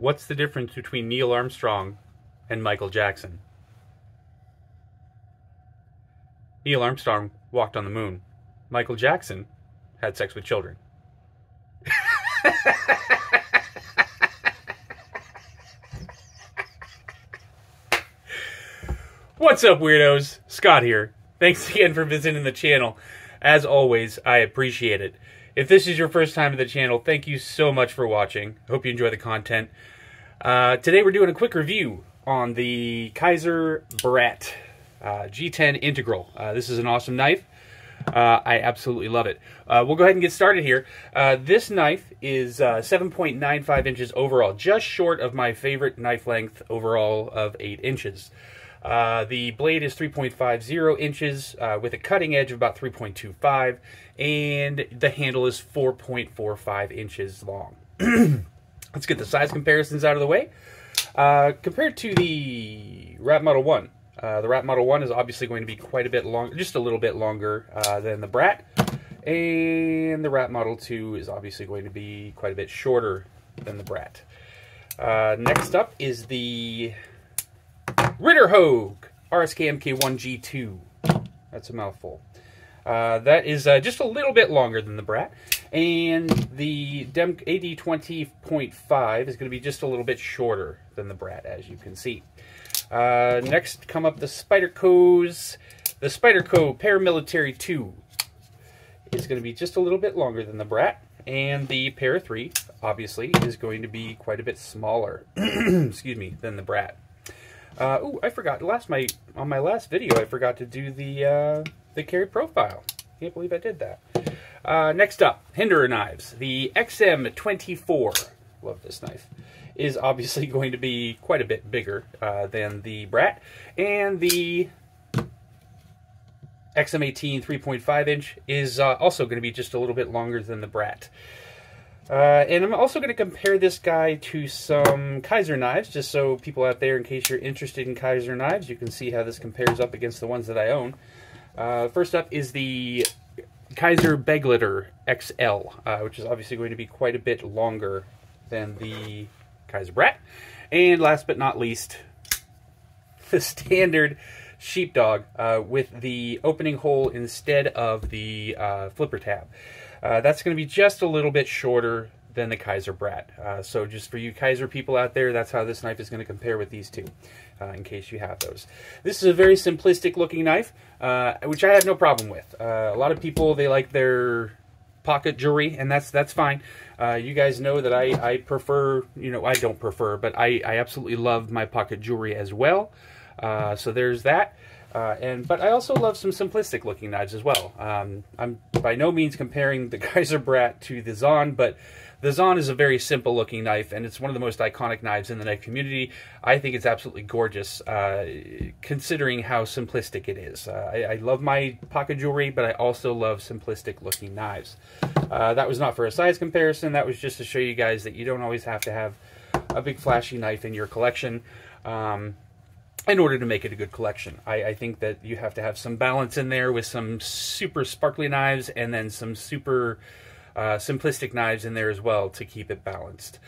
What's the difference between Neil Armstrong and Michael Jackson? Neil Armstrong walked on the moon. Michael Jackson had sex with children. What's up, weirdos? Scott here. Thanks again for visiting the channel. As always, I appreciate it. If this is your first time to the channel, thank you so much for watching. Hope you enjoy the content. Today we're doing a quick review on the Kizer Brat G10 Integral. This is an awesome knife. I absolutely love it. We'll go ahead and get started here. This knife is 7.95 inches overall, just short of my favorite knife length overall of 8 inches. The blade is 3.50 inches with a cutting edge of about 3.25, and the handle is 4.45 inches long. Let's get the size comparisons out of the way. Compared to the Rat Model 1, the Rat Model 1 is obviously going to be quite a bit longer, just a little bit longer than the Brat, and the Rat Model 2 is obviously going to be quite a bit shorter than the Brat. Next up is the Ritterhogue RSK MK1 G2. That's a mouthful. That is just a little bit longer than the Brat. And the DEMKO AD20.5 is going to be just a little bit shorter than the Brat, as you can see. Next come up the SPYDERCOs. The SPYDERCO Paramilitary 2 is going to be just a little bit longer than the Brat. And the Para 3, obviously, is going to be quite a bit smaller excuse me, than the Brat. Oh, I forgot. On my last video, I forgot to do the carry profile. Can't believe I did that. Next up, Hinderer knives. The XM24, love this knife, is obviously going to be quite a bit bigger than the Brat. And the XM18 3.5 inch is also going to be just a little bit longer than the Brat. And I'm also going to compare this guy to some Kizer knives, just so people out there, in case you're interested in Kizer knives, you can see how this compares up against the ones that I own. First up is the Kizer Begleiter XL, which is obviously going to be quite a bit longer than the Kizer Brat. And last but not least, the standard sheepdog with the opening hole instead of the flipper tab. That's going to be just a little bit shorter than the Kizer Brat. So just for you Kizer people out there, that's how this knife is going to compare with these two, in case you have those. This is a very simplistic looking knife, which I have no problem with. A lot of people, they like their pocket jewelry, and that's fine. You guys know that I prefer, I don't prefer, but I absolutely love my pocket jewelry as well. So there's that. But I also love some simplistic looking knives as well. I'm by no means comparing the Kizer Brat to the Zahn, but the Zahn is a very simple looking knife, and it's one of the most iconic knives in the knife community. I think it's absolutely gorgeous, considering how simplistic it is. I love my pocket jewelry, but I also love simplistic looking knives. That was not for a size comparison. That was just to show you guys that you don't always have to have a big flashy knife in your collection in order to make it a good collection. I think that you have to have some balance in there with some super sparkly knives and then some super simplistic knives in there as well to keep it balanced.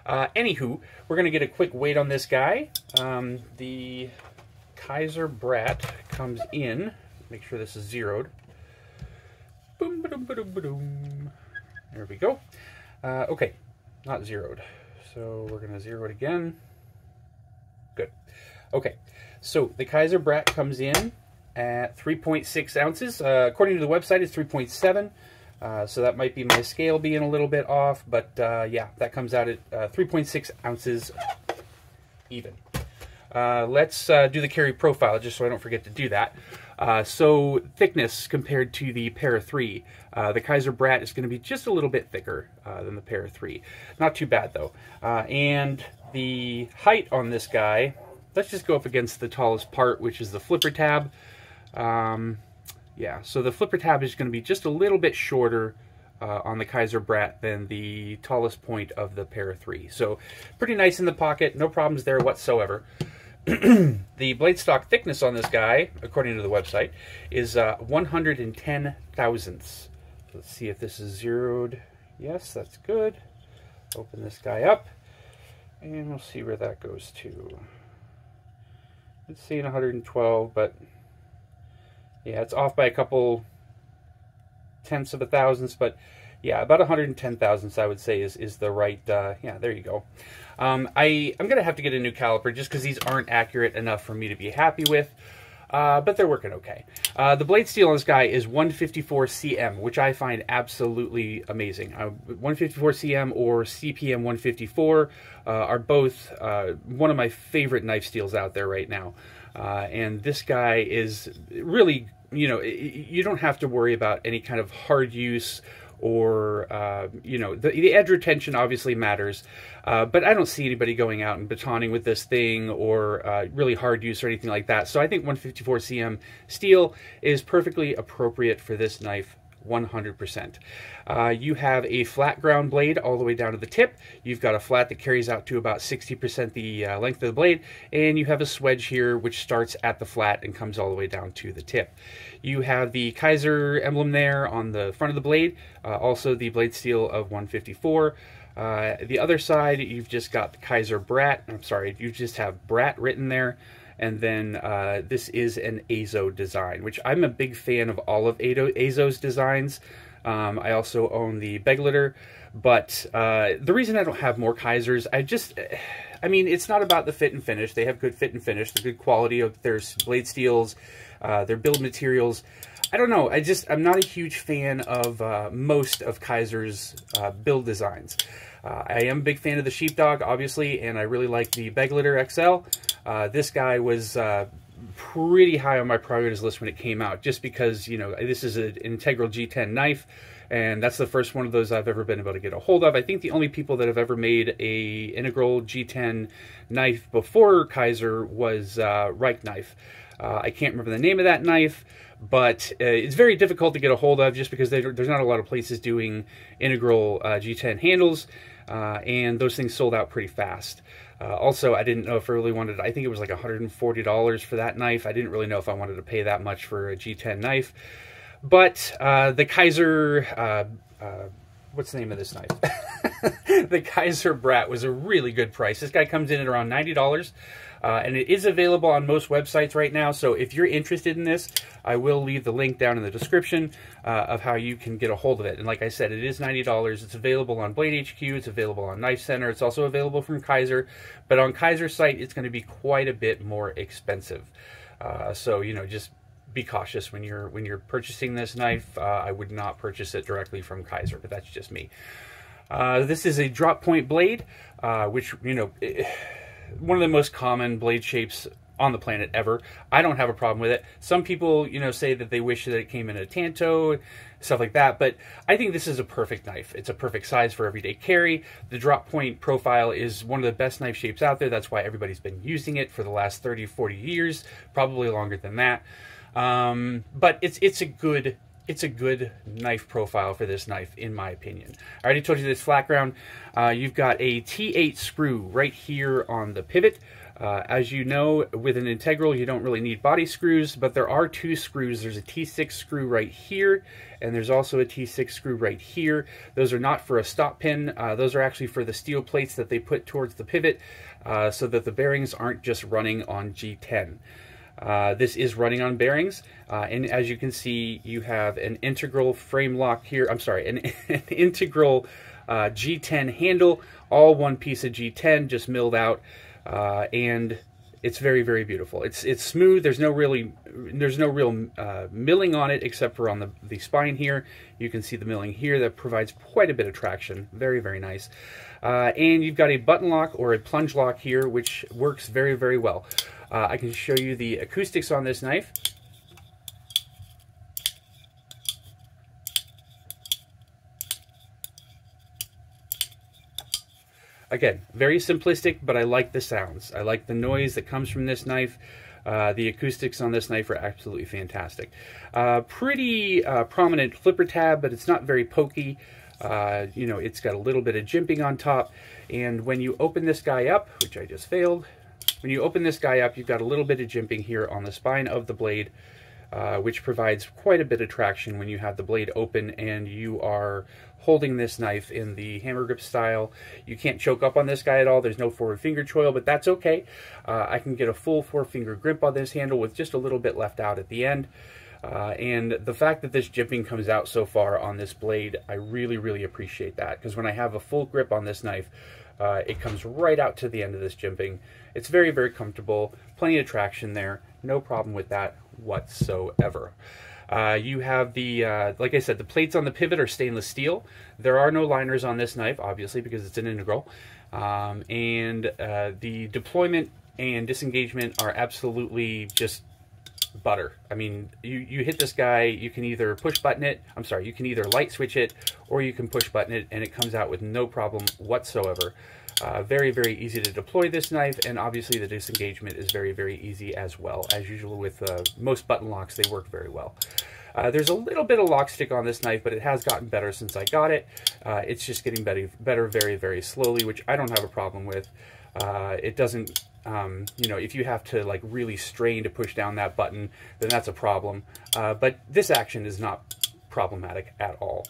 Anywho, we're going to get a quick weight on this guy. The Kizer Brat comes in, make sure this is zeroed. Boom, ba-dum, ba-dum, ba-dum. There we go. Okay, not zeroed. So we're going to zero it again. Good. Okay, so the Kizer Brat comes in at 3.6 ounces. According to the website, it's 3.7. So that might be my scale being a little bit off, but yeah, that comes out at 3.6 ounces even. Let's do the carry profile, just so I don't forget to do that. So thickness compared to the Para 3. The Kizer Brat is going to be just a little bit thicker than the Para 3. Not too bad, though. And the height on this guy, let's just go up against the tallest part, which is the flipper tab. Yeah, so the flipper tab is going to be just a little bit shorter on the Kizer Brat than the tallest point of the Para 3. So pretty nice in the pocket, no problems there whatsoever. The blade stock thickness on this guy, according to the website, is 110 thousandths. Let's see if this is zeroed. Yes, that's good. Open this guy up. And we'll see where that goes to. It's saying 112, but yeah, it's off by a couple tenths of a thousandths, but yeah, about 110 thousandths I would say is the right, yeah, there you go. I'm going to have to get a new caliper just because these aren't accurate enough for me to be happy with, but they're working okay. The blade steel on this guy is 154 cm, which I find absolutely amazing. 154 cm or CPM 154 are both one of my favorite knife steels out there right now. And this guy is really, you know, you don't have to worry about any kind of hard use or, you know, the edge retention obviously matters, but I don't see anybody going out and batoning with this thing or really hard use or anything like that. So I think 154 cm steel is perfectly appropriate for this knife. 100%. You have a flat ground blade all the way down to the tip. You've got a flat that carries out to about 60% the length of the blade, and you have a swedge here which starts at the flat and comes all the way down to the tip. You have the Kizer emblem there on the front of the blade, also the blade steel of 154. The other side, you've just got the Kizer Brat. I'm sorry, you just have Brat written there. And then this is an Azo design, which I'm a big fan of all of Azo's designs. I also own the MILLITARY, but the reason I don't have more Kizers, I mean, it's not about the fit and finish. They have good fit and finish, the good quality of their blade steels, their build materials. I don't know, I'm not a huge fan of most of Kizer's build designs. I am a big fan of the Sheepdog, obviously, and I really like the MILLITARY XL. This guy was pretty high on my priorities list when it came out, just because, you know, this is an integral G10 knife, and that's the first one of those I've ever been able to get a hold of. I think the only people that have ever made a integral G10 knife before Kizer was Reich Knife. I can't remember the name of that knife, but it's very difficult to get a hold of just because there's not a lot of places doing integral G10 handles, and those things sold out pretty fast. Also, I didn't know if I really wanted, I think it was like $140 for that knife. I didn't really know if I wanted to pay that much for a G10 knife. But the Kizer, what's the name of this knife? The Kizer Brat was a really good price. This guy comes in at around $90. And it is available on most websites right now, so if you're interested in this, I will leave the link down in the description of how you can get a hold of it. And like I said, it is $90. It's available on Blade HQ, it's available on Knife Center, it's also available from Kizer, but on Kizer's site, it's going to be quite a bit more expensive. So, you know, just be cautious when you're purchasing this knife. I would not purchase it directly from Kizer, but that's just me. This is a drop point blade, which, you know, one of the most common blade shapes on the planet ever. I don't have a problem with it. Some people, you know, say that they wish that it came in a Tanto, stuff like that, but I think this is a perfect knife. It's a perfect size for everyday carry. The drop point profile is one of the best knife shapes out there. That's why everybody's been using it for the last 30, 40 years, probably longer than that. But it's a good knife profile for this knife, in my opinion. I already told you this flat ground. You've got a T8 screw right here on the pivot. As you know, with an integral, you don't really need body screws, but there are two screws. There's a T6 screw right here, and there's also a T6 screw right here. Those are not for a stop pin. Those are actually for the steel plates that they put towards the pivot, so that the bearings aren't just running on G10. This is running on bearings, and as you can see, you have an integral frame lock here. I'm sorry, an integral G10 handle, all one piece of G10 just milled out, and it's very, very beautiful. It's smooth. There's no real milling on it except for on the spine here. You can see the milling here that provides quite a bit of traction. Very, very nice. And you've got a button lock or a plunge lock here, which works very, very well. I can show you the acoustics on this knife. Again, very simplistic, but I like the sounds. I like the noise that comes from this knife. The acoustics on this knife are absolutely fantastic. Pretty prominent flipper tab, but it's not very pokey. You know, it's got a little bit of jimping on top. And when you open this guy up, which I just failed, when you open this guy up, you've got a little bit of jimping here on the spine of the blade, which provides quite a bit of traction when you have the blade open and you are holding this knife in the hammer grip style. You can't choke up on this guy at all. There's no forward finger choil, but that's okay. I can get a full 4-finger grip on this handle with just a little bit left out at the end. And the fact that this jimping comes out so far on this blade, I really, really appreciate that, because when I have a full grip on this knife, it comes right out to the end of this jimping. It's very, very comfortable, plenty of traction there, no problem with that whatsoever. You have the, like I said, the plates on the pivot are stainless steel. There are no liners on this knife, obviously, because it's an integral. The deployment and disengagement are absolutely just butter. I mean, you hit this guy, you can either push button it, you can either light switch it, or you can push button it, and it comes out with no problem whatsoever. Very, very easy to deploy this knife, and obviously the disengagement is very, very easy as well. As usual with most button locks, they work very well. There's a little bit of lock stick on this knife, but it has gotten better since I got it. It's just getting better very, very slowly, which I don't have a problem with. It doesn't, you know, if you have to like really strain to push down that button, then that's a problem. But this action is not problematic at all.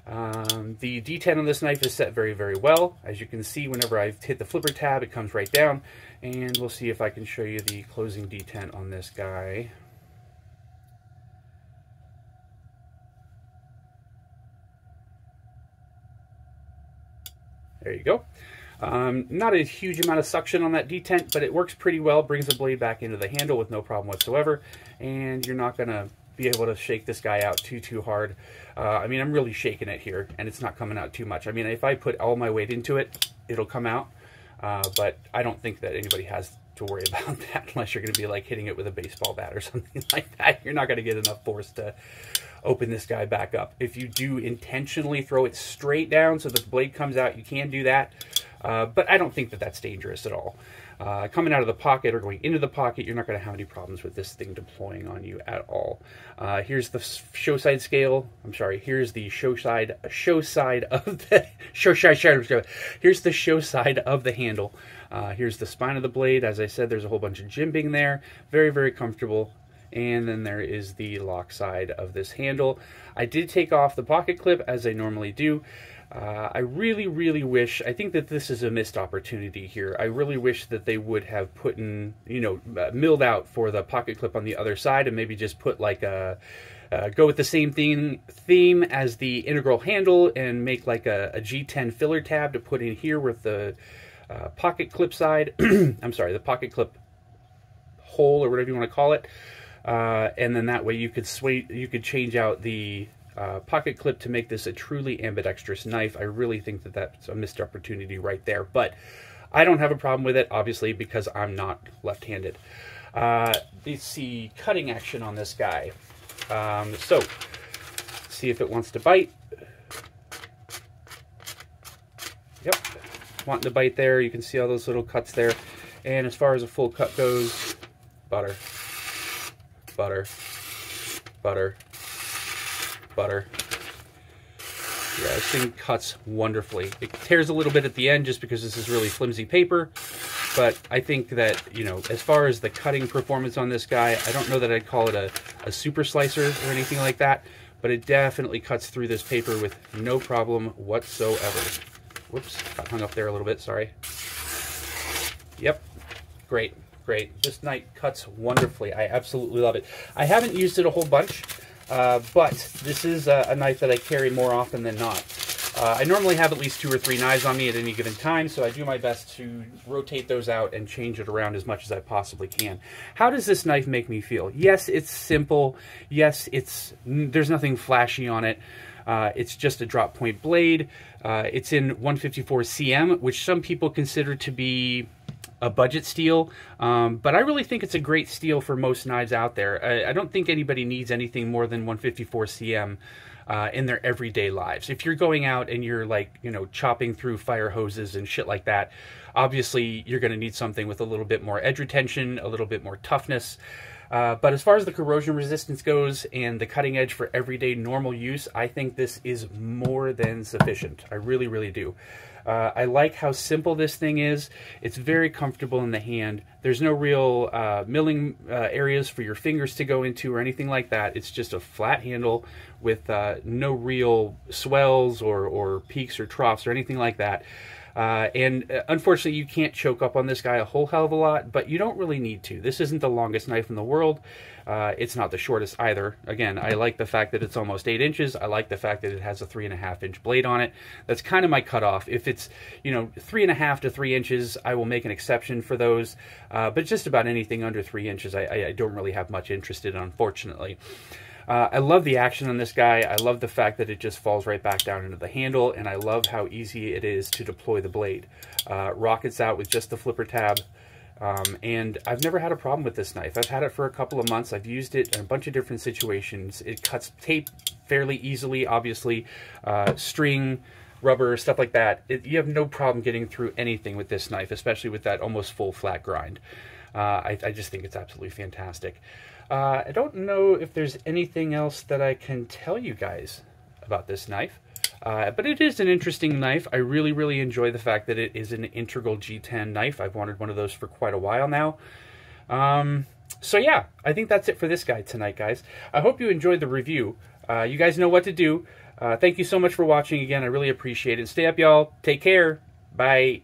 The D10 on this knife is set very, very well. As you can see, whenever I hit the flipper tab, it comes right down. And we'll see if I can show you the closing D10 on this guy. There you go. Not a huge amount of suction on that detent, but it works pretty well, brings the blade back into the handle with no problem whatsoever, and you're not going to be able to shake this guy out too hard. I mean, I'm really shaking it here, and it's not coming out too much. I mean, if I put all my weight into it, it'll come out, but I don't think that anybody has to worry about that unless you're going to be like hitting it with a baseball bat or something like that. You're not going to get enough force to open this guy back up. If you do intentionally throw it straight down so the blade comes out, you can do that. But I don't think that that's dangerous at all. Coming out of the pocket or going into the pocket, you're not going to have any problems with this thing deploying on you at all. Here's the show side scale. I'm sorry. Here's the show side of the here's the show side of the handle. Here's the spine of the blade. As I said, there's a whole bunch of jimping there. Very, very comfortable. And then there is the lock side of this handle. I did take off the pocket clip as I normally do. I really, really wish, I think that this is a missed opportunity here. I really wish that they would have put in, you know, milled out for the pocket clip on the other side and maybe just put like a, go with the same theme as the integral handle and make like a G10 filler tab to put in here with the pocket clip side. I'm sorry, the pocket clip hole or whatever you want to call it. And then that way you could change out the pocket clip to make this a truly ambidextrous knife. I really think that that's a missed opportunity right there, but I don't have a problem with it, obviously, because I'm not left-handed. Let's see cutting action on this guy. So, see if it wants to bite. Yep, wanting to bite there. You can see all those little cuts there. And as far as a full cut goes, butter, butter, butter, butter. Yeah, this thing cuts wonderfully. It tears a little bit at the end just because this is really flimsy paper, but I think that, you know, as far as the cutting performance on this guy, I don't know that I'd call it a super slicer or anything like that, but it definitely cuts through this paper with no problem whatsoever. Whoops, got hung up there a little bit, sorry. Yep, great, great. This knife cuts wonderfully. I absolutely love it. I haven't used it a whole bunch, but this is a knife that I carry more often than not. I normally have at least 2 or 3 knives on me at any given time, so I do my best to rotate those out and change it around as much as I possibly can. How does this knife make me feel? Yes, it's simple. Yes, there's nothing flashy on it. It's just a drop point blade. It's in 154 cm, which some people consider to be a budget steel, but I really think it's a great steel for most knives out there. I don't think anybody needs anything more than 154 cm in their everyday lives. If you're going out and you're like, you know, chopping through fire hoses and shit like that, obviously you're going to need something with a little bit more edge retention, a little bit more toughness. But as far as the corrosion resistance goes and the cutting edge for everyday normal use, I think this is more than sufficient. I really, really do. I like how simple this thing is. It's very comfortable in the hand. There's no real milling areas for your fingers to go into or anything like that. It's just a flat handle with no real swells or peaks or troughs or anything like that. And unfortunately, you can't choke up on this guy a whole hell of a lot, but you don't really need to. This isn't the longest knife in the world. It's not the shortest either. Again, I like the fact that it's almost 8 inches. I like the fact that it has a 3.5-inch blade on it. That's kind of my cutoff. If it's, 3.5 to 3 inches, I will make an exception for those. But just about anything under 3 inches, I don't really have much interest in, unfortunately. I love the action on this guy. I love the fact that it just falls right back down into the handle, and I love how easy it is to deploy the blade. Rockets out with just the flipper tab, and I've never had a problem with this knife. I've had it for a couple of months. I've used it in a bunch of different situations. It cuts tape fairly easily, obviously, string, rubber, stuff like that. You have no problem getting through anything with this knife, especially with that almost full flat grind. I just think it's absolutely fantastic. I don't know if there's anything else that I can tell you guys about this knife, but it is an interesting knife. I really, really enjoy the fact that it is an integral G10 knife. I've wanted one of those for quite a while now. So yeah, I think that's it for this guy tonight, guys. I hope you enjoyed the review. You guys know what to do. Thank you so much for watching again. I really appreciate it. Stay up, y'all. Take care. Bye.